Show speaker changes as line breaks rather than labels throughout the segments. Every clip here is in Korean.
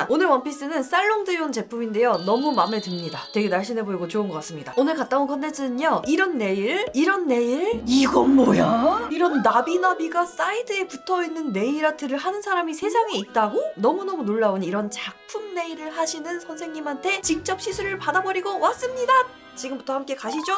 오늘 원피스는 살롱드용 제품인데요. 너무 마음에 듭니다. 되게 날씬해 보이고 좋은 것 같습니다. 오늘 갔다 온 컨텐츠는요. 이런 네일? 이건 뭐야? 이런 나비나비가 사이드에 붙어있는 네일 아트를 하는 사람이 세상에 있다고? 너무너무 놀라운 이런 작품 네일을 하시는 선생님한테 직접 시술을 받아버리고 왔습니다. 지금부터 함께 가시죠.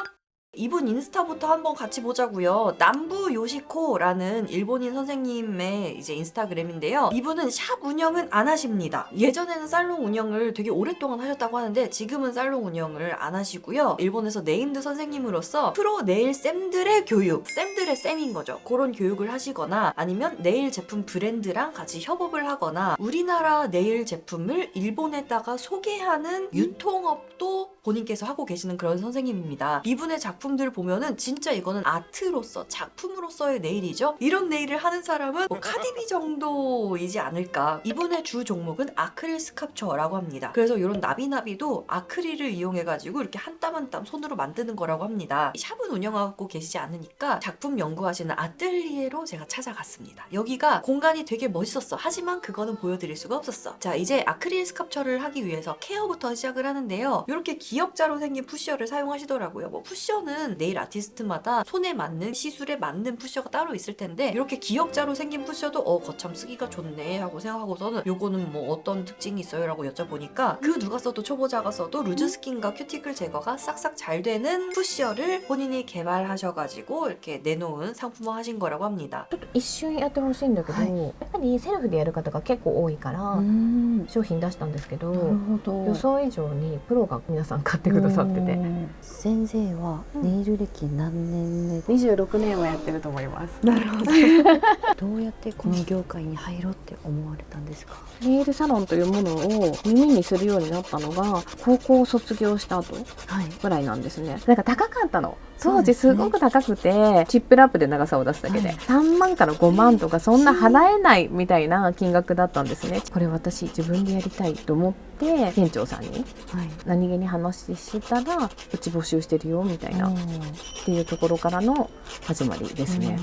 이분 인스타부터 한번 같이 보자고요. 남부 요시코라는 일본인 선생님의 이제 인스타그램인데요. 이분은 샵 운영은 안 하십니다. 예전에는 살롱 운영을 되게 오랫동안 하셨다고 하는데 지금은 살롱 운영을 안 하시고요. 일본에서 네임드 선생님으로서 프로 네일 쌤들의 교육, 쌤들의 쌤인 거죠. 그런 교육을 하시거나 아니면 네일 제품 브랜드랑 같이 협업을 하거나 우리나라 네일 제품을 일본에다가 소개하는 유통업도 본인께서 하고 계시는 그런 선생님입니다. 이분의 작품들을 보면은 진짜 이거는 아트로서 작품으로서의 네일이죠. 이런 네일을 하는 사람은 뭐 카디비 정도이지 않을까. 이분의 주 종목은 아크릴 스캅처라고 합니다. 그래서 이런 나비나비도 아크릴을 이용해가지고 이렇게 한 땀 한 땀 손으로 만드는 거라고 합니다. 샵은 운영하고 계시지 않으니까 작품 연구하시는 아뜰리에로 제가 찾아갔습니다. 여기가 공간이 되게 멋있었어. 하지만 그거는 보여드릴 수가 없었어. 자, 이제 아크릴 스캅처를 하기 위해서 케어부터 시작을 하는데요. 이렇게 기역자로 생긴 푸셔를 사용하시더라고요. 뭐 푸셔는 네일 아티스트마다 손에 맞는 시술에 맞는 푸셔가 따로 있을 텐데 이렇게 기역자로 생긴 푸셔도 거참 쓰기가 좋네 하고 생각하고서는 요거는 뭐 어떤 특징이 있어요? 라고 여쭤보니까 그 누가 써도 초보자가 써도 루즈 스킨과 큐티클 제거가 싹싹 잘 되는 푸셔를 본인이 개발하셔가지고 이렇게 내놓은 상품화 하신 거라고 합니다.
ちょっと一瞬やってほしいんだけど、
はい
やっぱりセルフでやる方が結構多いから、商品出したんですけど、
なるほど。
予想以上にプロが皆さん買ってくださってて、
先生はネイル歴何年目？
26年はやってると思います。
なるほど。どうやってこの業界に入ろうって思われたんですか？
ネイルサロンというものを耳にするようになったのが高校を卒業した後ぐらいなんですね。なんか高かったの。当時すごく高くて、チップラップで長さを出すだけで、3万から5万とかそんな払えないみたいな金額だったんですね。これ私自分でやりたいと思って店長さんに何気に話したらうち募集してるよみたいなっていうところからの始まりですね。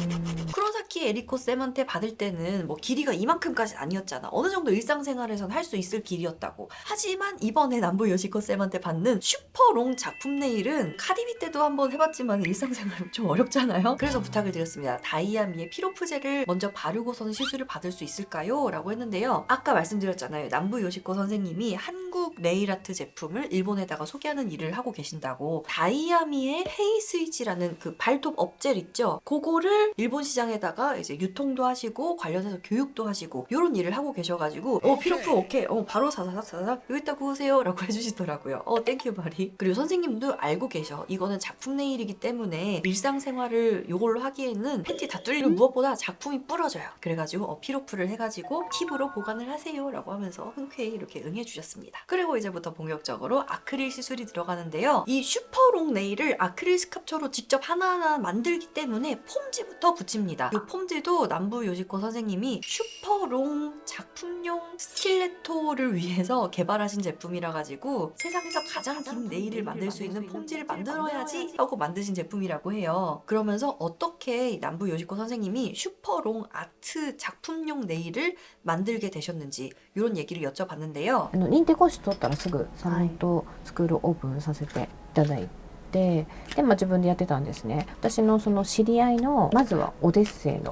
쿠로사키 에리코 쌤한테 받을 때는 뭐 길이가 이만큼까지 아니었잖아. 어느 정도 일상생활에선 할 수 있을 길이었다고. 하지만 이번에 남부 요시코 쌤한테 받는 슈퍼롱 작품 네일은 카디비 때도 한번 해봤지만 일상생활 좀 어렵잖아요. 그래서 부탁을 드렸습니다. 다이아미의 피로프젤을 먼저 바르고서는 시술을 받을 수 있을까요? 라고 했는데요. 아까 말씀드렸잖아요. 남부 요시코 선생님이 한국 네일아트 제품을 일본에다가 소개하는 일을 하고 계신다고. 다이아미의 헤이스위치라는 그 발톱 업젤 있죠? 그거를 일본 시장에다가 이제 유통도 하시고 관련해서 교육도 하시고 이런 일을 하고 계셔가지고 피로프 오케이 바로 사사삭 여기다 구우세요 라고 해주시더라고요. 땡큐 바리. 그리고 선생님도 알고 계셔. 이거는 작품 네일이기 때문에 일상생활을 이걸로 하기에는 팬티 다 뚫리고 무엇보다 작품이 부러져요. 그래가지고 피로프를 해가지고 팁으로 보관을 하세요 라고 하면서 흔쾌히 이렇게 응해주셨습니다. 그리고 이제부터 본격적으로 아크릴 시술이 들어가는데요. 이 슈퍼롱 네일을 아크릴 스캅처로 직접 하나하나 만들기 때문에 폼지부터 붙입니다. 이 폼지도 남부 요시코 선생님이 슈퍼롱 작품용 스틸레토를 위해서 개발하신 제품이라 가지고 세상에서 가장 긴 네일을 만들 수 있는 폼지를 만들어야지 하고 만드신 제품이라고 해요. 그러면서 어떻게 남부 요시코 선생님이 슈퍼롱 아트 작품용 네일을 만들게 되셨는지 이런 얘기를 여쭤봤는데요.
認定講師取ったらすぐサロンとスクールオープンさせていただいて、で自分でやってたんですね。私のその知り合いのまずはオデッセイの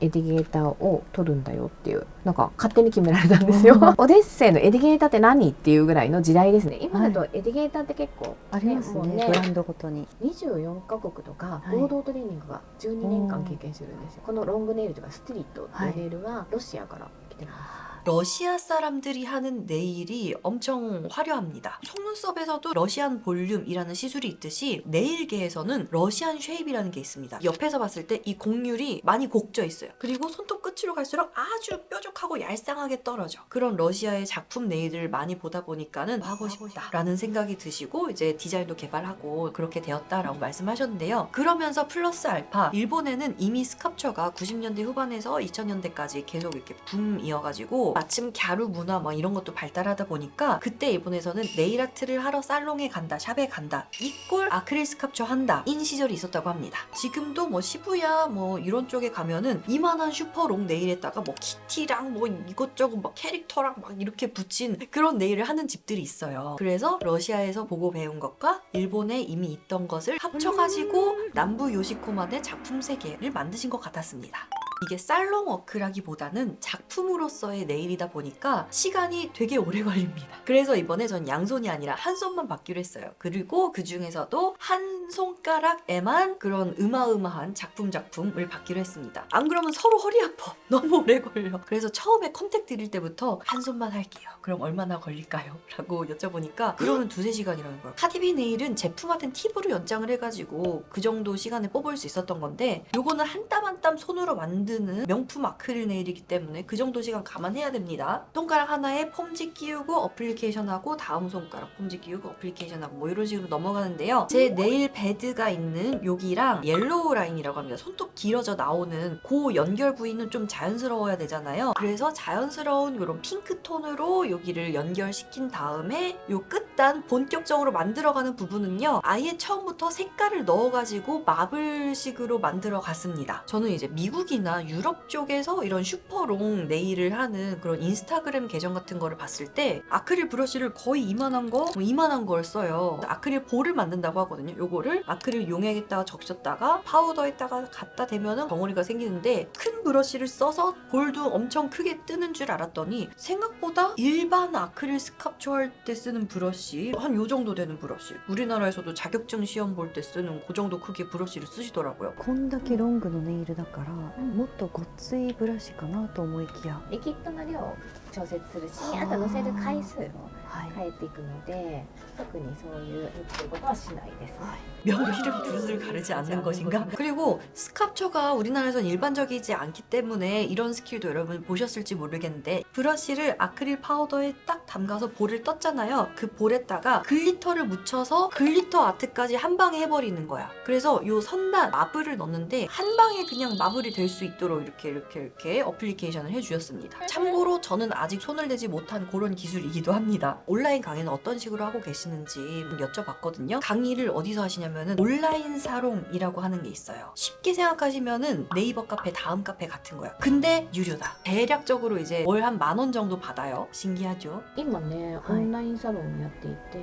エディゲーターを取るんだよっていうなんか勝手に決められたんですよ。オデッセイのエディゲーターって何っていうぐらいの時代ですね。今だとエディゲーターって結構、
ありますね。ブランドごとに
24カ国とか合同トレーニングが12年間経験してるんですよ。このロングネイルとかスティリットっていうネイルはロシアから来てます。
러시아 사람들이 하는 네일이 엄청 화려합니다. 속눈썹에서도 러시안 볼륨이라는 시술이 있듯이 네일계에서는 러시안 쉐입이라는 게 있습니다. 옆에서 봤을 때 이 곡률이 많이 곡져 있어요. 그리고 손톱 끝으로 갈수록 아주 뾰족하고 얄쌍하게 떨어져. 그런 러시아의 작품 네일을 많이 보다 보니까는 하고 싶다라는 생각이 드시고 이제 디자인도 개발하고 그렇게 되었다라고 말씀하셨는데요. 그러면서 플러스 알파 일본에는 이미 스캅처가 90년대 후반에서 2000년대까지 계속 이렇게 붐이어가지고 그리고 마침 갸루 문화 막 이런 것도 발달하다 보니까 그때 일본에서는 네일 아트를 하러 살롱에 간다, 샵에 간다, 이꼴 아크릴 스캅처 한다 인 시절이 있었다고 합니다. 지금도 뭐 시부야 뭐 이런 쪽에 가면은 이만한 슈퍼롱 네일에다가 뭐 키티랑 뭐 이것저것 막 캐릭터랑 막 이렇게 붙인 그런 네일을 하는 집들이 있어요. 그래서 러시아에서 보고 배운 것과 일본에 이미 있던 것을 합쳐가지고 남부 요시코만의 작품 세계를 만드신 것 같았습니다. 이게 살롱 워크라기보다는 작품으로서의 네일이다 보니까 시간이 되게 오래 걸립니다. 그래서 이번에 전 양손이 아니라 한 손만 받기로 했어요. 그리고 그 중에서도 한 손가락에만 그런 으마으마한 작품을 받기로 했습니다. 안 그러면 서로 허리 아파. 너무 오래 걸려. 그래서 처음에 컨택 드릴 때부터 한 손만 할게요. 그럼 얼마나 걸릴까요? 라고 여쭤보니까 그러면 2-3시간이라는 거예요. 카디비 네일은 제품화된 팁으로 연장을 해가지고 그 정도 시간을 뽑을 수 있었던 건데 요거는 한 땀 한 땀 손으로 만드는 명품 아크릴 네일이기 때문에 그 정도 시간 감안해야 됩니다. 손가락 하나에 폼지 끼우고 어플리케이션하고 다음 손가락 폼지 끼우고 어플리케이션하고 뭐 이런 식으로 넘어가는데요. 제 네일 베드가 있는 여기랑 옐로우 라인이라고 합니다. 손톱 길어져 나오는 그 연결 부위는 좀 자연스러워야 되잖아요. 그래서 자연스러운 이런 핑크톤으로 여기를 연결시킨 다음에 요 끝단 본격적으로 만들어가는 부분은요. 아예 처음부터 색깔을 넣어가지고 마블식으로 만들어 갔습니다. 저는 이제 미국이나 유럽 쪽에서 이런 슈퍼롱 네일을 하는 그런 인스타그램 계정 같은 거를 봤을 때 아크릴 브러쉬를 거의 이만한 걸 써요. 아크릴 볼을 만든다고 하거든요. 요거를 아크릴 용액에다가 적셨다가 파우더에다가 갖다 대면은 덩어리가 생기는데 큰 브러쉬를 써서 볼도 엄청 크게 뜨는 줄 알았더니 생각보다 일반 아크릴 스캅초 할 때 쓰는 브러쉬 한 요 정도 되는 브러쉬 우리나라에서도 자격증 시험 볼 때 쓰는 그 정도 크기의 브러쉬를 쓰시더라고요.
こんだけロングのネイルだから、もっとごっついブラシかなと思いきや、
リキッドの量を調節するし、あと乗せる回数も変えていくので、特にそういうっていうことはしないです。
명기를 붓을 가르지 않는 것인가? 그리고 스캅처가 우리나라에선 일반적이지 않기 때문에 이런 스킬도 여러분 보셨을지 모르겠는데 브러쉬를 아크릴 파우더에 딱 담가서 볼을 떴잖아요. 그 볼에다가 글리터를 묻혀서 글리터 아트까지 한 방에 해버리는 거야. 그래서 요 선단 마블을 넣는데 한 방에 그냥 마블이 될 수 있도록 이렇게 어플리케이션을 해주셨습니다. 참고로 저는 아직 손을 대지 못한 그런 기술이기도 합니다. 온라인 강의는 어떤 식으로 하고 계시는지 여쭤봤거든요. 강의를 어디서 하시냐면은 온라인 사롱이라고 하는 게 있어요. 쉽게 생각하시면은 네이버 카페, 다음 카페 같은 거야. 근데 유료다. 대략적으로 이제 월 한 10,000원 정도 받아요. 신기하죠?
今ね、
はい
オンラインサロンをやっていて、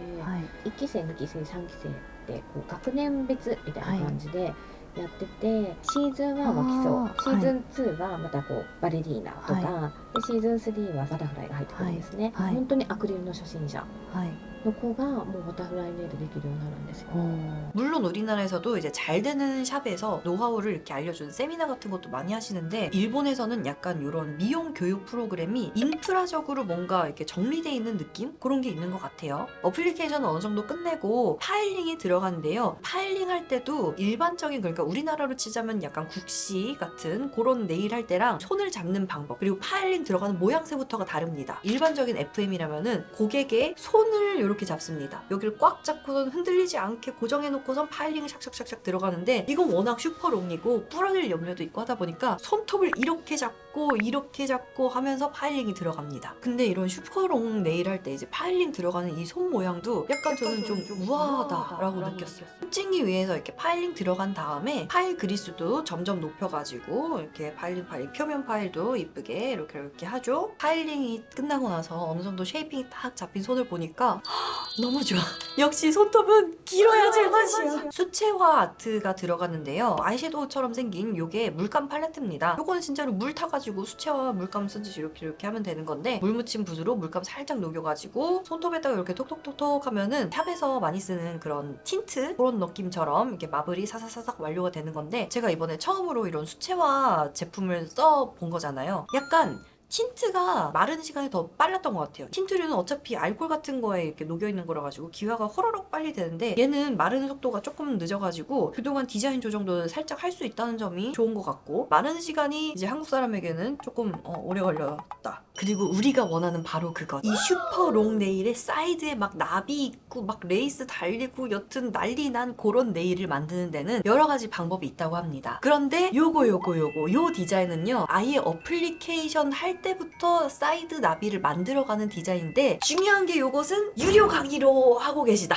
1期生、2期生、3期生ってこう学年別みたいな感じでやってて、シーズン1は基礎、シーズン2はまたこうバレリーナとか、でシーズン3はバタフライが入ってくるんですね。本当にアクリルの初心者の子がもうバタフライネイルできるようになるんですよ。
물론 우리나라에서도 이제 잘 되는 샵에서 노하우를 이렇게 알려주는 세미나 같은 것도 많이 하시는데 일본에서는 약간 이런 미용 교육 프로그램이 인프라적으로 뭔가 이렇게 정리되어 있는 느낌? 그런 게 있는 것 같아요. 어플리케이션은 어느 정도 끝내고 파일링이 들어가는데요. 파일링 할 때도 일반적인 그러니까 우리나라로 치자면 약간 국시 같은 그런 네일 할 때랑 손을 잡는 방법 그리고 파일링 들어가는 모양새부터가 다릅니다. 일반적인 FM이라면은 고객의 손을 이렇게 잡습니다. 여기를 꽉 잡고선 흔들리지 않게 고정해놓고선 파일링이 샥샥샥샥 들어가는데 이건 워낙 슈퍼롱이고 부러질 염려도 있고 하다 보니까 손톱을 이렇게 잡고 하면서 파일링이 들어갑니다. 근데 이런 슈퍼롱 네일 할 때 이제 파일링 들어가는 이 손 모양도 약간 저는 좀 우아하다라고 느꼈어요. 찝기 위해서 이렇게 파일링 들어간 다음에 파일 그리스도 점점 높여가지고 이렇게 파일링 표면 파일도 이쁘게 이렇게 하죠. 파일링이 끝나고 나서 어느 정도 쉐이핑이 딱 잡힌 손을 보니까 너무 좋아. 역시 손톱은 길어야 제맛이야. 수채화 아트가 들어갔는데요. 아이섀도우처럼 생긴 요게 물감 팔레트입니다. 요거는 진짜로 물 타가지고 수채화 물감 쓰듯이 이렇게 하면 되는 건데 물 묻힌 붓으로 물감 살짝 녹여가지고 손톱에다가 이렇게 톡톡톡톡 하면은 샵에서 많이 쓰는 그런 틴트 그런 느낌처럼 이렇게 마블이 사사사삭 완료가 되는 건데 제가 이번에 처음으로 이런 수채화 제품을 써본 거잖아요. 약간 틴트가 마르는 시간이 더 빨랐던 것 같아요. 틴트류는 어차피 알코올 같은 거에 이렇게 녹여있는 거라 가지고 기화가 호로록 빨리 되는데 얘는 마르는 속도가 조금 늦어가지고 그동안 디자인 조정도 살짝 할 수 있다는 점이 좋은 것 같고 마르는 시간이 이제 한국 사람에게는 조금 오래 걸렸다. 그리고 우리가 원하는 바로 그것. 이 슈퍼 롱 네일에 사이드에 막 나비 있고 막 레이스 달리고 여튼 난리 난 그런 네일을 만드는 데는 여러 가지 방법이 있다고 합니다. 그런데 요거 요 디자인은요 아예 어플리케이션 할 할 때부터 사이드 나비를 만들어가는 디자인인데 중요한 게 요것은 유료 강의로 하고 계시다.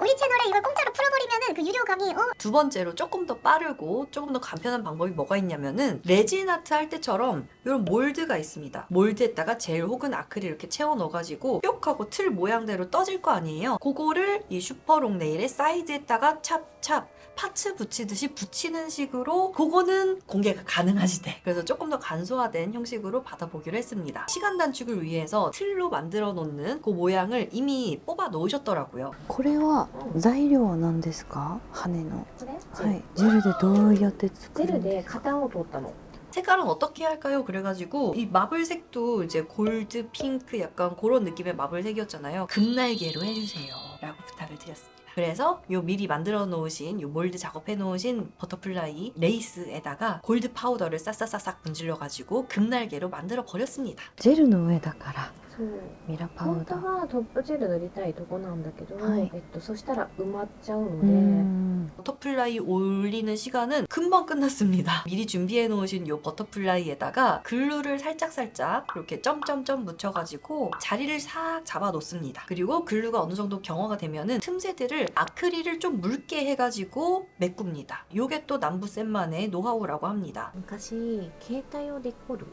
우리 채널에 이걸 공짜로 풀어버리면은 그 유료 강의
두 번째로 조금 더 빠르고 조금 더 간편한 방법이 뭐가 있냐면은 레진 아트 할 때처럼 이런 몰드가 있습니다. 몰드에다가 젤 혹은 아크릴 이렇게 채워 넣어가지고 뿅 하고 틀 모양대로 떠질 거 아니에요. 그거를 이 슈퍼롱 네일의 사이드에다가 찹찹 파츠 붙이듯이 붙이는 식으로 그거는 공개가 가능하시대. 그래서 조금 더 간소화된 형식으로 받아보기로 했습니다. 시간 단축을 위해서 틀로 만들어 놓는 그 모양을 이미 뽑아 놓으셨더라고요.
これは材料は何ですか？羽の。
これ
はい。ジェルでどうやって作る
ジェルで
んですか？
型を取ったの。
색깔은 어떻게 할까요? 그래가지고 이 마블색도 이제 골드, 핑크 약간 그런 느낌의 마블색이었잖아요. 금날개로 해주세요 라고 부탁을 드렸습니다. 그래서 요 미리 만들어 놓으신 요 몰드 작업해 놓으신 버터플라이 레이스에다가 골드 파우더를 싹싹싹싹 문질러 가지고 금날개로 만들어 버렸습니다.
ジェルの上だから
そう
ミラパ
本
ウダー。
当はトップジェル塗りたいとこなんだけど、
はい
そしたら埋まっちゃうの
う
で、
ん。
버터플라이 올리는 시간은 금방 끝났습니다. 미리 준비해 놓으신 요 버터플라이에다가 글루를 살짝살짝 이렇게 점점점 묻혀가지고 자리를 싹 잡아 놓습니다. 그리고 글루가 어느 정도 경화가 되면은 틈새들을 아크릴을 좀 묽게 해가지고 메꿉니다. 요게 또 남부쌤만의 노하우라고 합니다.
昔携帯用デコル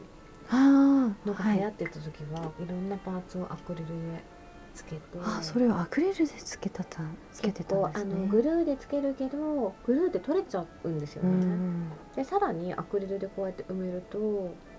ああ。
のが
はい。
流行ってた時は、いろんなパーツをアクリルでつけて、
あ、それをアクリルでつけてたん
結構
ですね。
グルーでつけるけどグルーで取れちゃうんですよ
う
ね。
ん。
でさらにアクリルでこうやって埋めると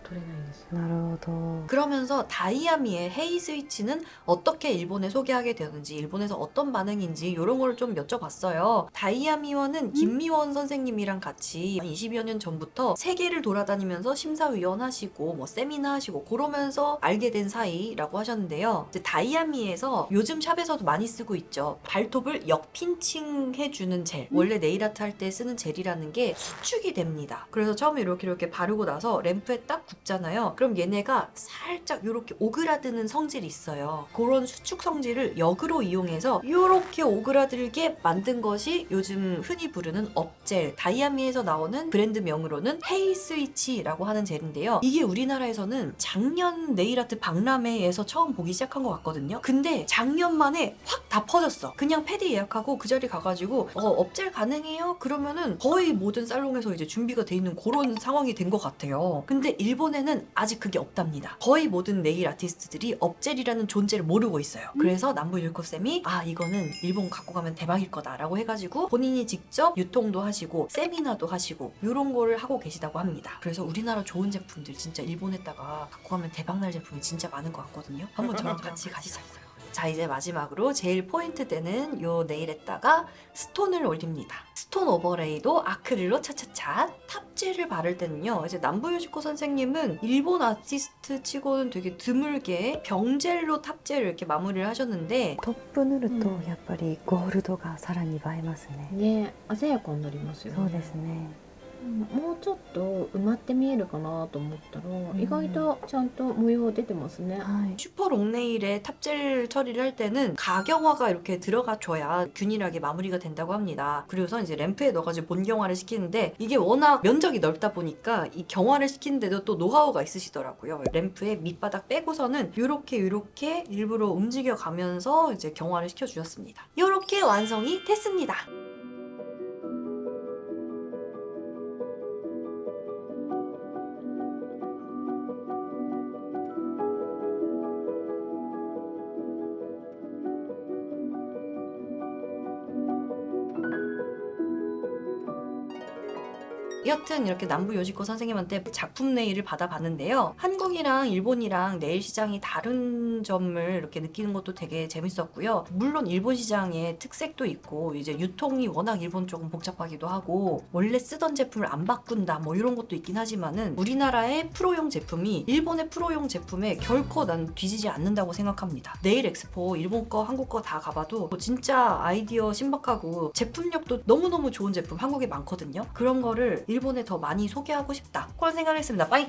取れないんですよ。
なるほど。
그러면서 다이아미의 헤이 스위치는 어떻게 일본에 소개하게 되었는지 일본에서 어떤 반응인지 이런 걸 좀 여쭤봤어요. 다이아미원은 김미원 선생님이랑 같이 20여 년 전부터 세계를 돌아다니면서 심사위원 하시고 뭐 세미나 하시고 그러면서 알게 된 사이라고 하셨는데요. 이제 다이아미에서 요즘 샵에서도 많이 쓰고 있죠. 발톱을 역핀칭 해주는 젤. 원래 네일아트 할 때 쓰는 젤이라는 게 수축이 됩니다. 그래서 처음에 이렇게 바르고 나서 램프에 딱 붙잖아요. 그럼 얘네가 살짝 이렇게 오그라드는 성질이 있어요. 그런 수축 성질을 역으로 이용해서 이렇게 오그라들게 만든 것이 요즘 흔히 부르는 업젤, 다이아미에서 나오는 브랜드명으로는 헤이 스위치라고 하는 젤인데요. 이게 우리나라에서는 작년 네일아트 박람회에서 처음 보기 시작한 것 같거든요. 근데 작년 만에 확 다 퍼졌어. 그냥 패디 예약하고 그 자리 가가지고 업젤 가능해요? 그러면은 거의 모든 살롱에서 이제 준비가 돼 있는 그런 상황이 된 것 같아요. 근데 일본에는 아직 그게 없답니다. 거의 모든 네일 아티스트들이 업젤이라는 존재를 모르고 있어요. 그래서 남부 율코쌤이 이거는 일본 갖고 가면 대박일 거다라고 해가지고 본인이 직접 유통도 하시고 세미나도 하시고 이런 거를 하고 계시다고 합니다. 그래서 우리나라 좋은 제품들 진짜 일본에다가 갖고 가면 대박날 제품이 진짜 많은 것 같거든요. 한번 저랑 같이 가시자고요. 자, 이제 마지막으로 제일 포인트 되는 요 네일에다가 스톤을 올립니다. 스톤 오버레이도 아크릴로 차차차. 탑젤을 바를 때는요, 이제 남부요시코 선생님은 일본 아티스트 치고는 되게 드물게 병젤로 탑젤을 이렇게 마무리를 하셨는데
トップ塗るとやっぱりゴールドがさらに映えますね。
ね、鮮やかになりますよね。
そうですね。
もうちょっと埋まって見えるかなと思ったら、意外とちゃんと模様出てますね。
はい。
슈퍼 롱네일에 탑젤 처리를 할 때는 가경화가 이렇게 들어가 줘야 균일하게 마무리가 된다고 합니다. 그리고서 이제 램프에 넣어가지고 본경화를 시키는데 이게 워낙 면적이 넓다 보니까 이 경화를 시키는데도 또 노하우가 있으시더라고요. 램프의 밑바닥 빼고서는 이렇게 일부러 움직여 가면서 이제 경화를 시켜주셨습니다. 이렇게 완성이 됐습니다. 여튼 이렇게 남부 요시코 선생님한테 작품 네일을 받아봤는데요. 한국이랑 일본이랑 네일 시장이 다른 점을 이렇게 느끼는 것도 되게 재밌었고요. 물론 일본 시장의 특색도 있고 이제 유통이 워낙 일본 쪽은 복잡하기도 하고 원래 쓰던 제품을 안 바꾼다 뭐 이런 것도 있긴 하지만은 우리나라의 프로용 제품이 일본의 프로용 제품에 결코 난 뒤지지 않는다고 생각합니다. 네일 엑스포 일본 거 한국 거 다 가봐도 진짜 아이디어 신박하고 제품력도 너무너무 좋은 제품 한국에 많거든요. 그런 거를 일본에 더 많이 소개하고 싶다 그런 생각을 했습니다. 빠이!